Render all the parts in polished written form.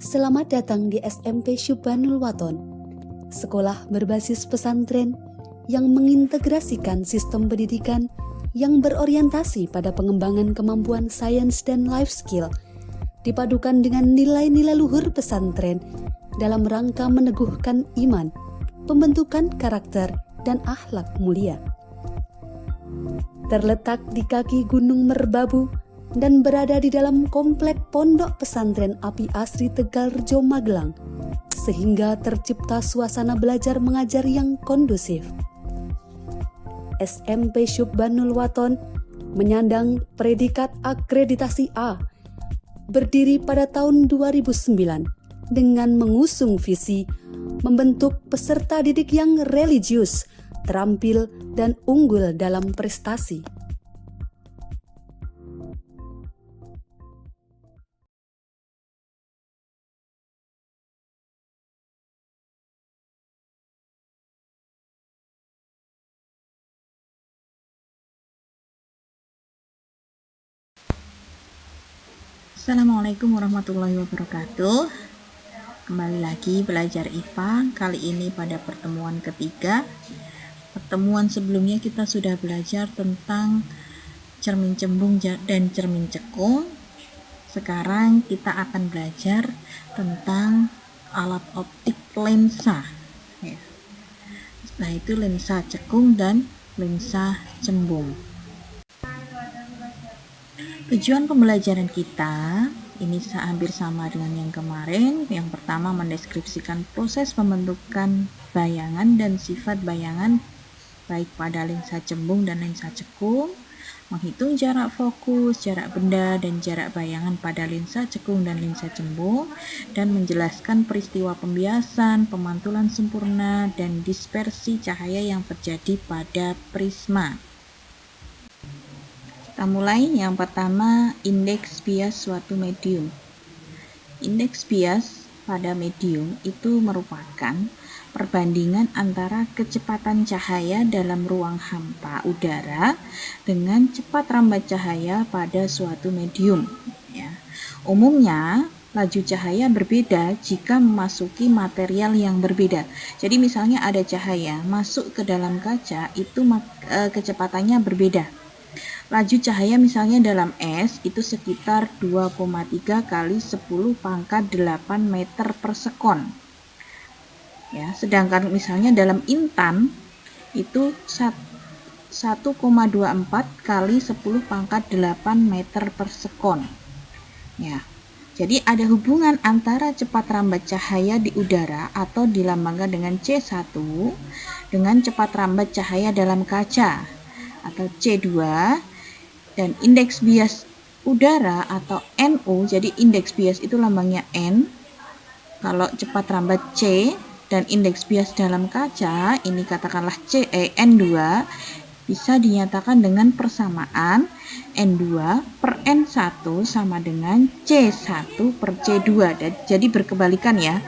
Selamat datang di SMP Syubbanul Waton, sekolah berbasis pesantren yang mengintegrasikan sistem pendidikan yang berorientasi pada pengembangan kemampuan sains dan life skill, dipadukan dengan nilai-nilai luhur pesantren dalam rangka meneguhkan iman, pembentukan karakter, dan akhlak mulia. Terletak di kaki Gunung Merbabu dan berada di dalam komplek Pondok Pesantren Api Asri Tegalrejo Magelang, sehingga tercipta suasana belajar mengajar yang kondusif. SMP Syubbanul Waton menyandang predikat akreditasi A, berdiri pada tahun 2009 dengan mengusung visi membentuk peserta didik yang religius, terampil, dan unggul dalam prestasi. Assalamualaikum warahmatullahi wabarakatuh. Kembali lagi belajar IPA, kali ini pada pertemuan ketiga. Pertemuan sebelumnya kita sudah belajar tentang cermin cembung dan cermin cekung. Sekarang kita akan belajar tentang alat optik lensa. Nah, itu lensa cekung dan lensa cembung. Tujuan pembelajaran kita ini hampir sama dengan yang kemarin. Yang pertama, mendeskripsikan proses pembentukan bayangan dan sifat bayangan baik pada lensa cembung dan lensa cekung, menghitung jarak fokus, jarak benda, dan jarak bayangan pada lensa cekung dan lensa cembung, dan menjelaskan peristiwa pembiasan, pemantulan sempurna, dan dispersi cahaya yang terjadi pada prisma. Kita mulai. Yang pertama, indeks bias suatu medium. Indeks bias pada medium itu merupakan perbandingan antara kecepatan cahaya dalam ruang hampa udara dengan cepat rambat cahaya pada suatu medium. Umumnya, laju cahaya berbeda jika memasuki material yang berbeda. Jadi misalnya ada cahaya masuk ke dalam kaca, itu kecepatannya berbeda. Laju cahaya misalnya dalam es itu sekitar 2,3 kali 10 pangkat 8 meter per sekon. Sedangkan misalnya dalam intan itu 1,24 kali 10 pangkat 8 meter per sekon. Jadi ada hubungan antara cepat rambat cahaya di udara atau dilambangkan dengan C1 dengan cepat rambat cahaya dalam kaca atau C2, dan indeks bias udara atau NU. Jadi indeks bias itu lambangnya N kalau cepat rambat C, dan indeks bias dalam kaca ini katakanlah N2 bisa dinyatakan dengan persamaan N2 per N1 sama dengan C1 per C2. Jadi berkebalikan ya.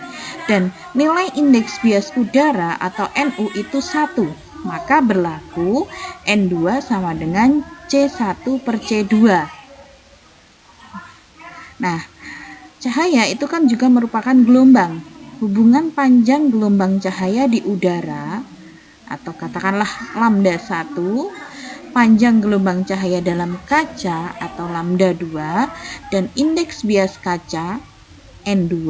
Dan nilai indeks bias udara atau NU itu 1, maka berlaku N2 sama dengan C1 per C2. Nah, cahaya itu kan juga merupakan gelombang. Hubungan panjang gelombang cahaya di udara atau katakanlah lambda 1, panjang gelombang cahaya dalam kaca atau lambda 2, dan indeks bias kaca N2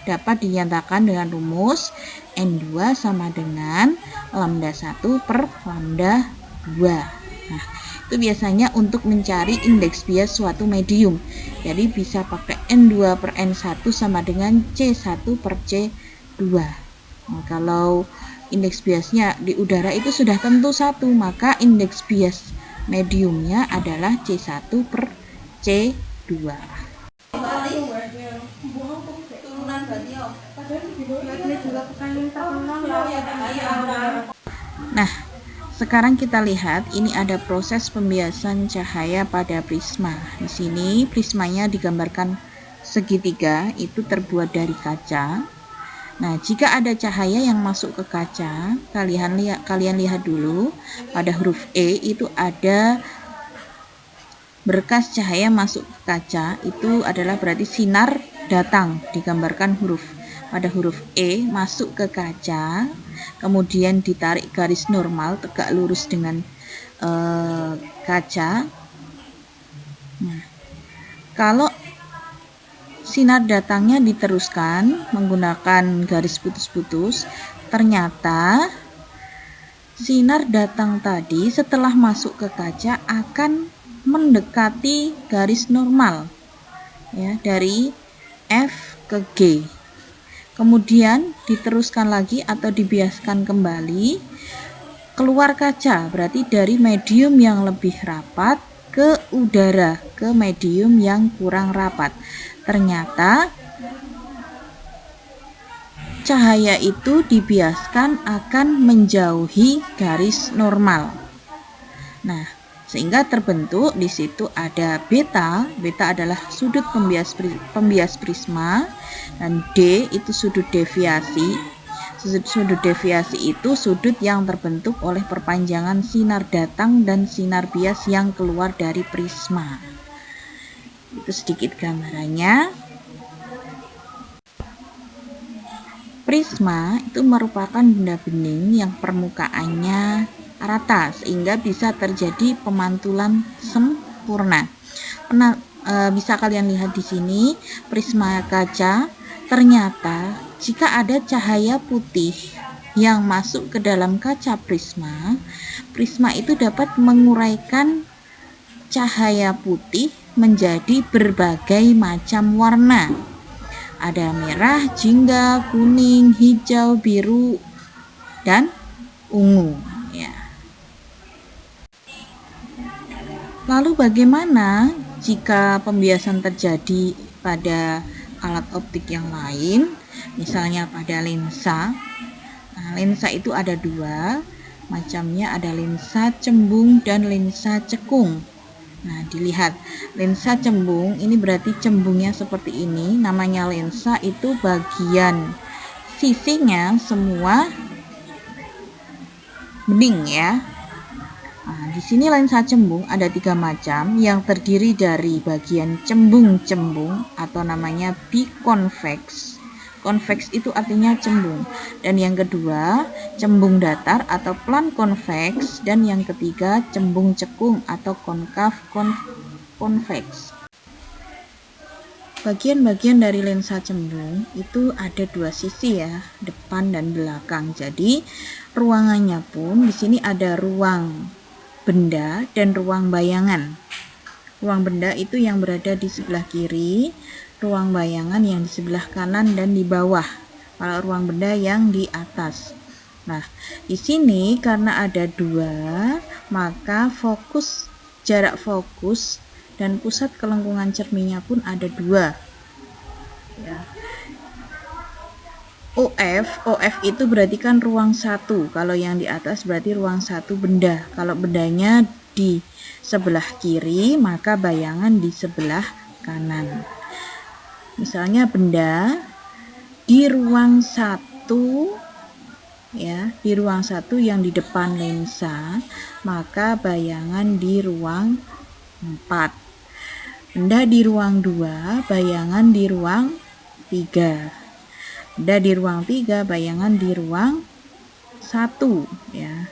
dapat dinyatakan dengan rumus N2 sama dengan lambda 1 per lambda 2. Nah, itu biasanya untuk mencari indeks bias suatu medium. Jadi bisa pakai N2 per N1 sama dengan C1 per C2. Nah, kalau indeks biasnya di udara itu sudah tentu 1, maka indeks bias mediumnya adalah C1 per C2. Nah, sekarang kita lihat ini ada proses pembiasan cahaya pada prisma. Di sini prismanya digambarkan segitiga, itu terbuat dari kaca. Nah, jika ada cahaya yang masuk ke kaca, kalian lihat dulu pada huruf E itu ada berkas cahaya masuk ke kaca, itu adalah berarti sinar datang digambarkan pada huruf E masuk ke kaca, kemudian ditarik garis normal tegak lurus dengan kaca. Nah, kalau sinar datangnya diteruskan menggunakan garis putus-putus, ternyata sinar datang tadi setelah masuk ke kaca akan mendekati garis normal, ya, dari F ke G. Kemudian diteruskan lagi atau dibiaskan kembali keluar kaca, berarti dari medium yang lebih rapat ke udara, ke medium yang kurang rapat. Ternyata cahaya itu dibiaskan akan menjauhi garis normal. Nah, sehingga terbentuk di situ ada beta. Beta adalah sudut pembias prisma, dan D itu sudut deviasi. Sudut deviasi itu sudut yang terbentuk oleh perpanjangan sinar datang dan sinar bias yang keluar dari prisma. Itu sedikit gambarannya. Prisma itu merupakan benda bening yang permukaannya rata sehingga bisa terjadi pemantulan sempurna. Bisa kalian lihat di sini prisma kaca. Ternyata jika ada cahaya putih yang masuk ke dalam kaca prisma, prisma itu dapat menguraikan cahaya putih menjadi berbagai macam warna. Ada merah, jingga, kuning, hijau, biru, dan ungu. Ya. Lalu bagaimana jika pembiasan terjadi pada alat optik yang lain, misalnya pada lensa? Nah, lensa itu ada dua macamnya, ada lensa cembung dan lensa cekung. Nah, dilihat lensa cembung ini berarti cembungnya seperti ini, namanya lensa itu bagian sisinya semua bening, ya. Nah, di sini lensa cembung ada 3 macam yang terdiri dari bagian cembung-cembung atau namanya biconvex. Convex itu artinya cembung. Dan yang kedua, cembung datar atau plan convex, dan yang ketiga cembung cekung atau konkav convex. Bagian-bagian dari lensa cembung itu ada 2 sisi, ya, depan dan belakang. Jadi ruangannya pun di sini ada ruang benda dan ruang bayangan. Ruang benda itu yang berada di sebelah kiri, ruang bayangan yang di sebelah kanan dan di bawah. Kalau ruang benda yang di atas. Nah, di sini karena ada 2, maka jarak fokus dan pusat kelengkungan cerminnya pun ada 2. Ya. OF itu berarti kan ruang 1. Kalau yang di atas berarti ruang 1 benda. Kalau bendanya di sebelah kiri, maka bayangan di sebelah kanan. Misalnya benda di ruang 1, ya, di ruang 1 yang di depan lensa, maka bayangan di ruang 4. Benda di ruang 2, bayangan di ruang 3. Benda di ruang 3, bayangan di ruang 1, ya.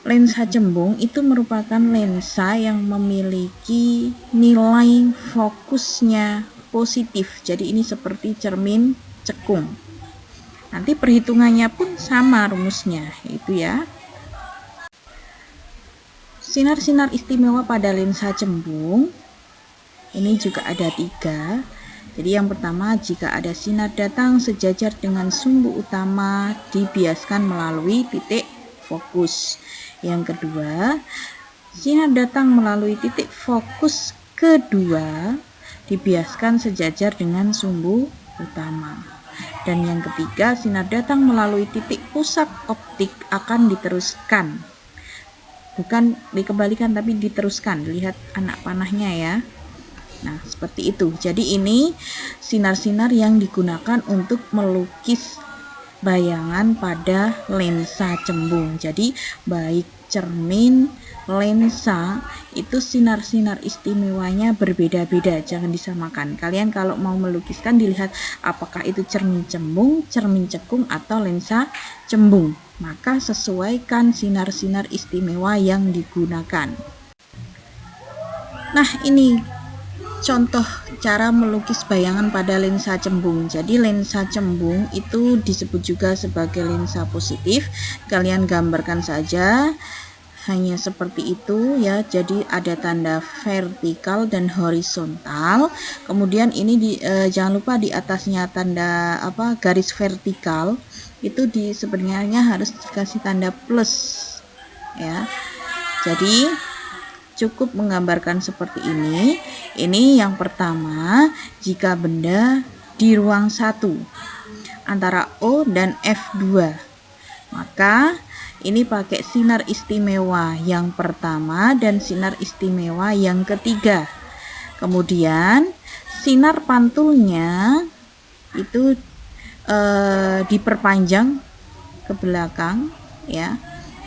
Lensa cembung itu merupakan lensa yang memiliki nilai fokusnya positif. Jadi ini seperti cermin cekung. Nanti perhitungannya pun sama rumusnya, itu ya. Sinar-sinar istimewa pada lensa cembung ini juga ada 3. Jadi yang pertama, jika ada sinar datang sejajar dengan sumbu utama dibiaskan melalui titik fokus. Yang kedua, sinar datang melalui titik fokus kedua dibiaskan sejajar dengan sumbu utama. Dan yang ketiga, sinar datang melalui titik pusat optik akan diteruskan. Bukan dikembalikan tapi diteruskan. Lihat anak panahnya, ya. Nah, seperti itu. Jadi ini sinar-sinar yang digunakan untuk melukis bayangan pada lensa cembung. Jadi baik cermin, lensa, itu sinar-sinar istimewanya berbeda-beda, jangan disamakan. Kalian kalau mau melukiskan dilihat apakah itu cermin cembung, cermin cekung, atau lensa cembung. Maka sesuaikan sinar-sinar istimewa yang digunakan. Nah, ini contoh cara melukis bayangan pada lensa cembung. Jadi lensa cembung itu disebut juga sebagai lensa positif. Kalian gambarkan saja hanya seperti itu ya. Jadi ada tanda vertikal dan horizontal. Kemudian ini jangan lupa di atasnya tanda garis vertikal itu sebenarnya harus dikasih tanda plus ya. Jadi cukup menggambarkan seperti ini. Ini yang pertama, jika benda di ruang 1 antara O dan F2, maka ini pakai sinar istimewa yang pertama dan sinar istimewa yang ketiga. Kemudian sinar pantulnya itu diperpanjang ke belakang ya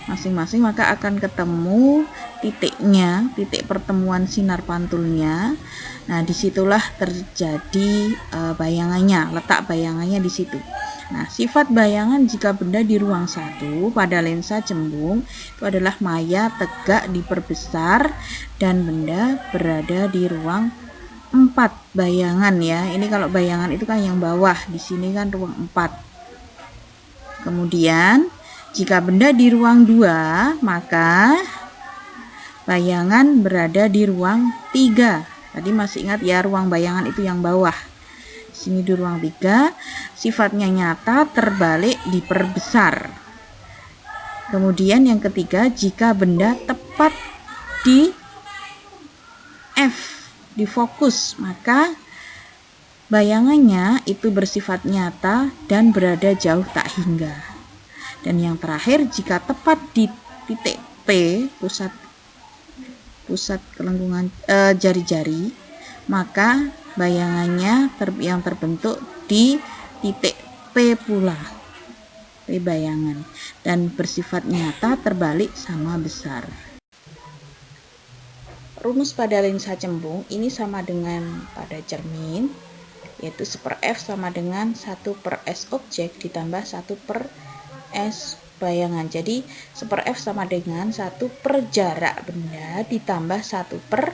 masing-masing, maka akan ketemu titiknya, titik pertemuan sinar pantulnya. Nah, disitulah terjadi bayangannya, letak bayangannya di situ. Nah, sifat bayangan jika benda di ruang 1 pada lensa cembung itu adalah maya tegak diperbesar dan benda berada di ruang 4 bayangan ya. Ini kalau bayangan itu kan yang bawah, di sini kan ruang 4. Kemudian jika benda di ruang 2, maka bayangan berada di ruang 3. Tadi masih ingat ya, ruang bayangan itu yang bawah. Di sini di ruang 3, sifatnya nyata, terbalik, diperbesar. Kemudian yang ketiga, jika benda tepat di F, di fokus, maka bayangannya itu bersifat nyata dan berada jauh tak hingga. Dan yang terakhir, jika tepat di titik P, pusat kelengkungan jari-jari, maka bayangannya yang terbentuk di titik P pula, P bayangan, dan bersifat nyata, terbalik, sama besar. Rumus pada lensa cembung ini sama dengan pada cermin, yaitu 1/F sama dengan 1/S objek ditambah 1/S bayangan. Jadi 1/F sama dengan 1 per jarak benda ditambah 1 per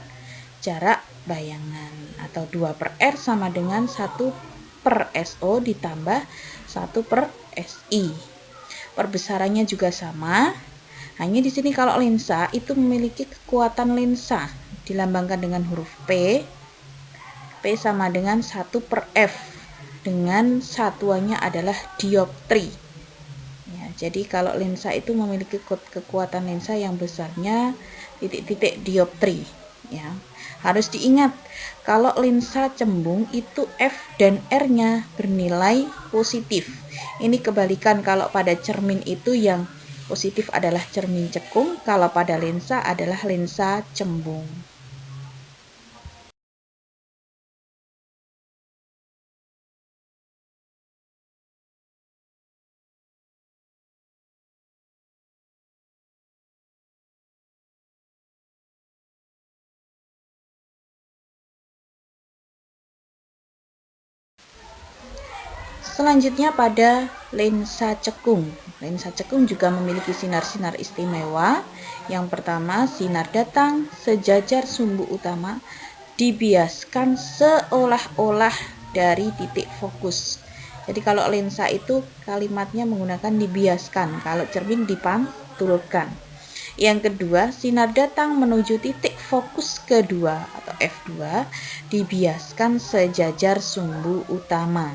jarak bayangan, atau 2/R sama dengan 1/SO ditambah 1/SI. Perbesarannya juga sama, hanya di sini kalau lensa itu memiliki kekuatan lensa dilambangkan dengan huruf P. P sama dengan 1/F dengan satuannya adalah dioptri. Ya, jadi kalau lensa itu memiliki kekuatan lensa yang besarnya titik-titik dioptri. Ya, harus diingat kalau lensa cembung itu F dan R-nya bernilai positif. Ini kebalikan, kalau pada cermin itu yang positif adalah cermin cekung, kalau pada lensa adalah lensa cembung. Selanjutnya pada lensa cekung. Lensa cekung juga memiliki sinar-sinar istimewa. Yang pertama, sinar datang sejajar sumbu utama dibiaskan seolah-olah dari titik fokus. Jadi kalau lensa itu kalimatnya menggunakan dibiaskan, kalau cermin dipantulkan. Yang kedua, sinar datang menuju titik fokus kedua atau F2 dibiaskan sejajar sumbu utama.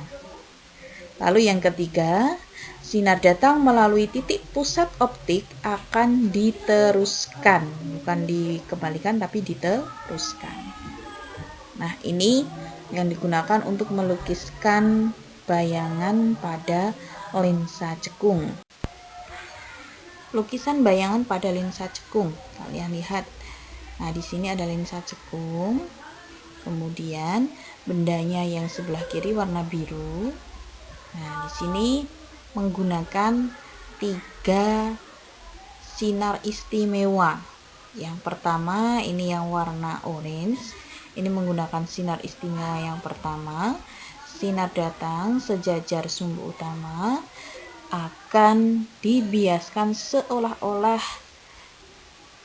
Lalu yang ketiga, sinar datang melalui titik pusat optik akan diteruskan, bukan dikembalikan tapi diteruskan. Nah, ini yang digunakan untuk melukiskan bayangan pada lensa cekung. Lukisan bayangan pada lensa cekung. Kalian lihat. Nah, di sini ada lensa cekung. Kemudian bendanya yang sebelah kiri warna biru. Nah, di sini menggunakan 3 sinar istimewa. Yang pertama ini yang warna orange, ini menggunakan sinar istimewa yang pertama. Sinar datang sejajar sumbu utama akan dibiaskan seolah-olah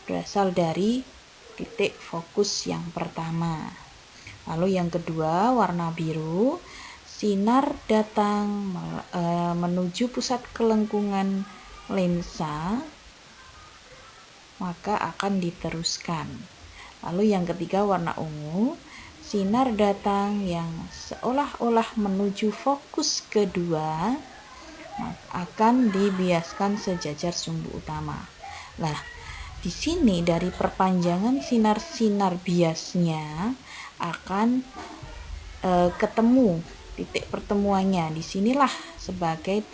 berasal dari titik fokus yang pertama. Lalu yang kedua warna biru, sinar datang menuju pusat kelengkungan lensa, maka akan diteruskan. Lalu yang ketiga warna ungu, sinar datang yang seolah-olah menuju fokus kedua, akan dibiaskan sejajar sumbu utama. Nah, di sini dari perpanjangan sinar-sinar biasnya akan ketemu titik pertemuannya. Disinilah sebagai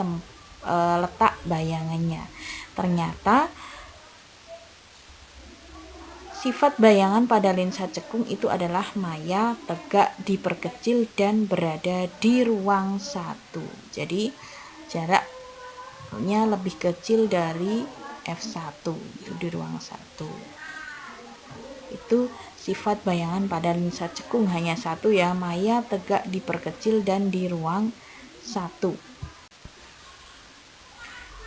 letak bayangannya. Ternyata sifat bayangan pada lensa cekung itu adalah maya, tegak, diperkecil, dan berada di ruang satu. Jadi jaraknya lebih kecil dari f1, itu di ruang 1. Itu sifat bayangan pada lensa cekung, hanya satu ya, maya, tegak, diperkecil, dan di ruang 1.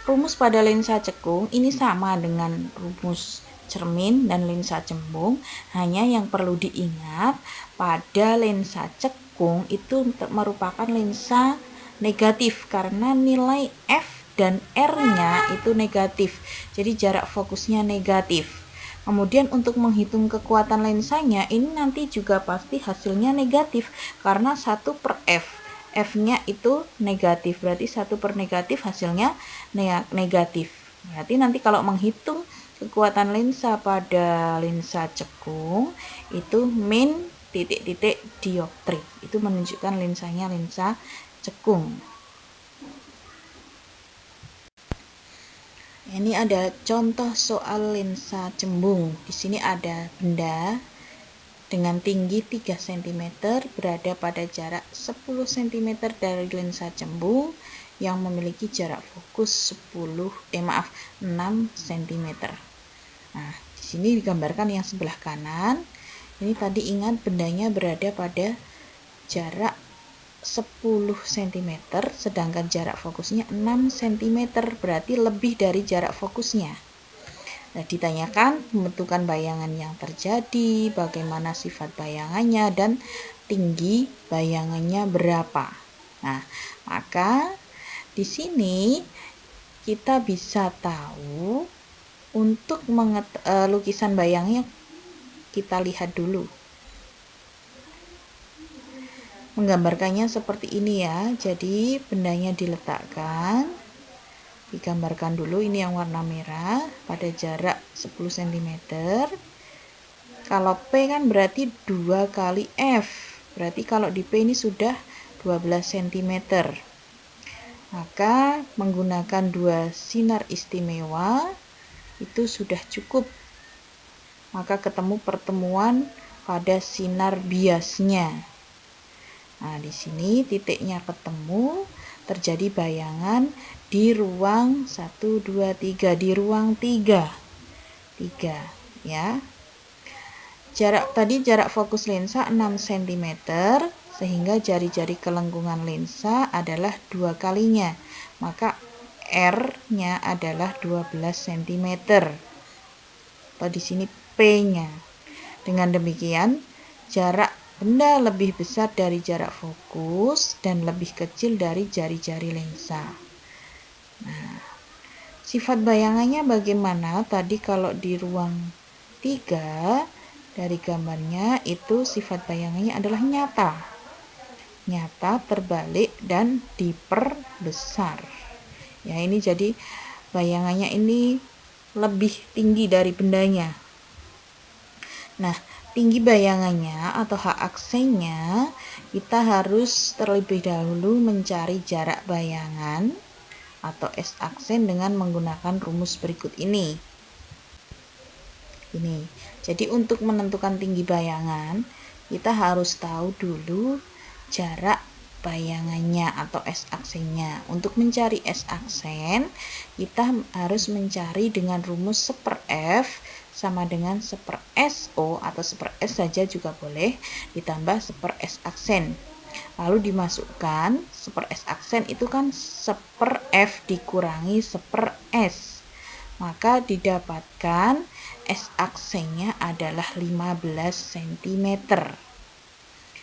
Rumus pada lensa cekung ini sama dengan rumus cermin dan lensa cembung, hanya yang perlu diingat pada lensa cekung itu merupakan lensa negatif karena nilai F dan R-nya itu negatif, jadi jarak fokusnya negatif. Kemudian untuk menghitung kekuatan lensanya ini nanti juga pasti hasilnya negatif karena 1/F. F-nya itu negatif, berarti 1/negatif hasilnya negatif. Berarti nanti kalau menghitung kekuatan lensa pada lensa cekung itu min titik-titik dioptri, itu menunjukkan lensanya lensa cekung. Ini ada contoh soal lensa cembung. Di sini ada benda dengan tinggi 3 cm berada pada jarak 10 cm dari lensa cembung yang memiliki jarak fokus 6 cm. Nah, di sini digambarkan yang sebelah kanan. Ini tadi ingat bendanya berada pada jarak 10 cm, sedangkan jarak fokusnya 6 cm, berarti lebih dari jarak fokusnya. Nah, ditanyakan pembentukan bayangan yang terjadi, bagaimana sifat bayangannya, dan tinggi bayangannya berapa. Nah, maka di sini kita bisa tahu untuk lukisan bayangnya kita lihat dulu. Menggambarkannya seperti ini ya. Jadi bendanya diletakkan, digambarkan dulu, ini yang warna merah pada jarak 10 cm. Kalau P kan berarti 2 kali F, berarti kalau di P ini sudah 12 cm. Maka menggunakan 2 sinar istimewa itu sudah cukup. Maka ketemu pertemuan pada sinar biasnya. Nah, di sini titiknya ketemu, terjadi bayangan di ruang 1, 2, 3, di ruang 3 ya. Jarak fokus lensa 6 cm, sehingga jari-jari kelengkungan lensa adalah 2 kalinya, maka R-nya adalah 12 cm. Di sini P-nya. Dengan demikian, jarak benda lebih besar dari jarak fokus dan lebih kecil dari jari-jari lensa. Nah, sifat bayangannya bagaimana? Tadi kalau di ruang 3 dari gambarnya itu sifat bayangannya adalah nyata, terbalik, dan diperbesar. Ya, ini jadi bayangannya ini lebih tinggi dari bendanya. Nah, tinggi bayangannya atau H aksennya kita harus terlebih dahulu mencari jarak bayangan atau S aksen dengan menggunakan rumus berikut ini. Jadi untuk menentukan tinggi bayangan kita harus tahu dulu jarak bayangannya atau S-aksennya. Untuk mencari S-aksen, kita harus mencari dengan rumus 1/F sama dengan 1/SO atau 1/S saja juga boleh, ditambah 1/S-aksen. Lalu dimasukkan 1/S-aksen itu kan 1/F dikurangi 1/S. Maka didapatkan S-aksennya adalah 15 cm.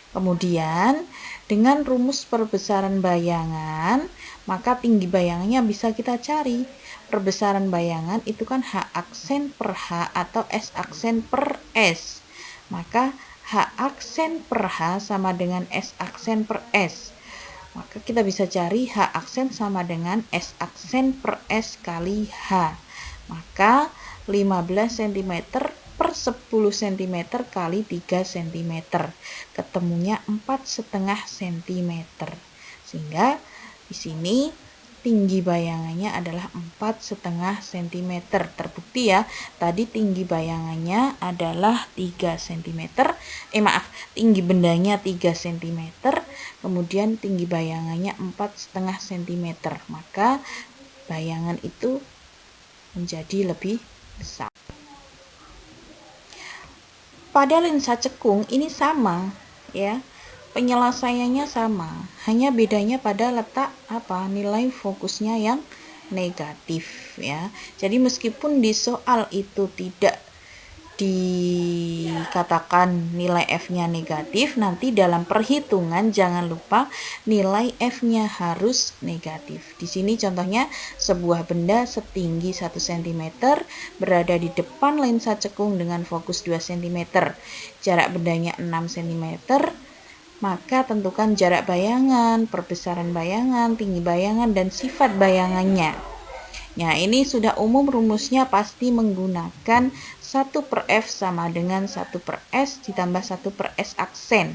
Kemudian dengan rumus perbesaran bayangan, maka tinggi bayangannya bisa kita cari. Perbesaran bayangan itu kan H aksen per H atau S aksen per S. Maka H aksen per H sama dengan S aksen per S. Maka kita bisa cari H aksen sama dengan S aksen per S kali H. Maka 15 cm per 10 cm kali 3 cm. Ketemunya 4,5 cm. Sehingga di sini tinggi bayangannya adalah 4,5 cm. Terbukti ya, tadi tinggi bayangannya adalah 3 cm. Tinggi bendanya 3 cm, kemudian tinggi bayangannya 4,5 cm. Maka bayangan itu menjadi lebih besar. Pada lensa cekung ini sama ya, penyelesaiannya sama, hanya bedanya pada letak nilai fokusnya yang negatif ya. Jadi meskipun di soal itu tidak dikatakan nilai F-nya negatif, nanti dalam perhitungan jangan lupa nilai F-nya harus negatif. Di sini contohnya sebuah benda setinggi 1 cm berada di depan lensa cekung dengan fokus 2 cm. Jarak bendanya 6 cm. Maka tentukan jarak bayangan, perbesaran bayangan, tinggi bayangan, dan sifat bayangannya. Nah, ini sudah umum rumusnya pasti menggunakan 1/F sama dengan 1/S ditambah 1/S aksen.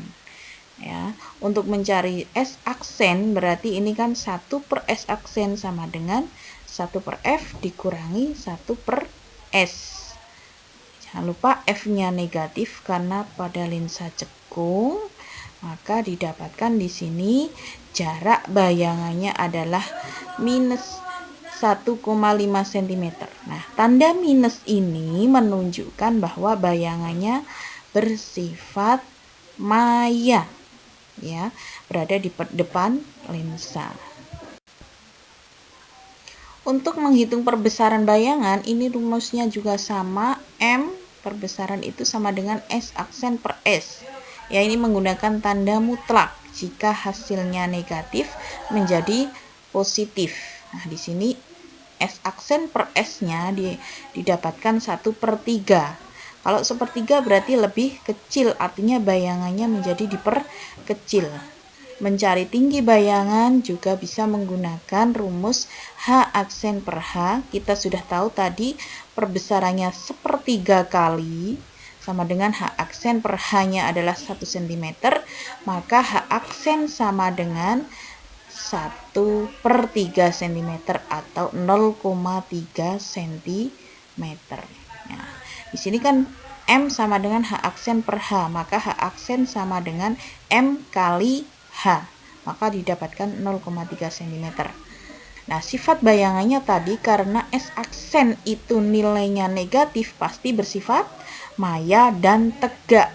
Ya, untuk mencari S aksen berarti ini kan 1/S aksen sama dengan 1/F dikurangi 1/S. Jangan lupa F-nya negatif karena pada lensa cekung, maka didapatkan di sini jarak bayangannya adalah minus 1,5 cm. Nah, tanda minus ini menunjukkan bahwa bayangannya bersifat maya ya, berada di depan lensa. Untuk menghitung perbesaran bayangan, ini rumusnya juga sama, M perbesaran itu sama dengan S aksen per S. Ya, ini menggunakan tanda mutlak. Jika hasilnya negatif menjadi positif. Nah, di sini S aksen per S-nya didapatkan 1/3. Kalau 1/3 berarti lebih kecil, artinya bayangannya menjadi diperkecil. Mencari tinggi bayangan juga bisa menggunakan rumus H aksen per H. Kita sudah tahu tadi perbesarannya 1/3 kali, sama dengan H aksen per H-nya adalah 1 cm, maka H aksen sama dengan 1/3 cm atau 0,3 cm. Nah, di sini kan M sama dengan H aksen per H, maka H aksen sama dengan M kali H, maka didapatkan 0,3 cm. Nah, sifat bayangannya tadi karena S aksen itu nilainya negatif pasti bersifat maya dan tegak.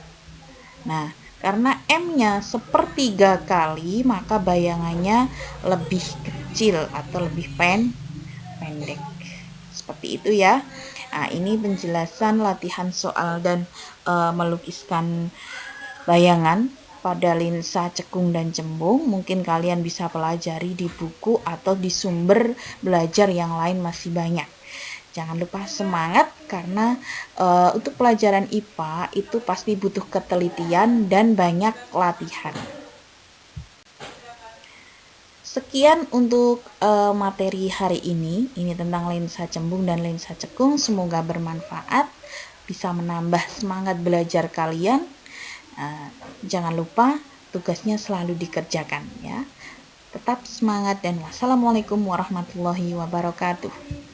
Nah, karena M-nya 1/3 kali, maka bayangannya lebih kecil atau lebih pendek. Seperti itu ya. Nah, ini penjelasan latihan soal dan melukiskan bayangan pada lensa cekung dan cembung. Mungkin kalian bisa pelajari di buku atau di sumber belajar yang lain masih banyak. Jangan lupa semangat karena untuk pelajaran IPA itu pasti butuh ketelitian dan banyak latihan. Sekian untuk materi hari ini tentang lensa cembung dan lensa cekung. Semoga bermanfaat, bisa menambah semangat belajar kalian. Jangan lupa tugasnya selalu dikerjakan ya. Tetap semangat dan wassalamualaikum warahmatullahi wabarakatuh.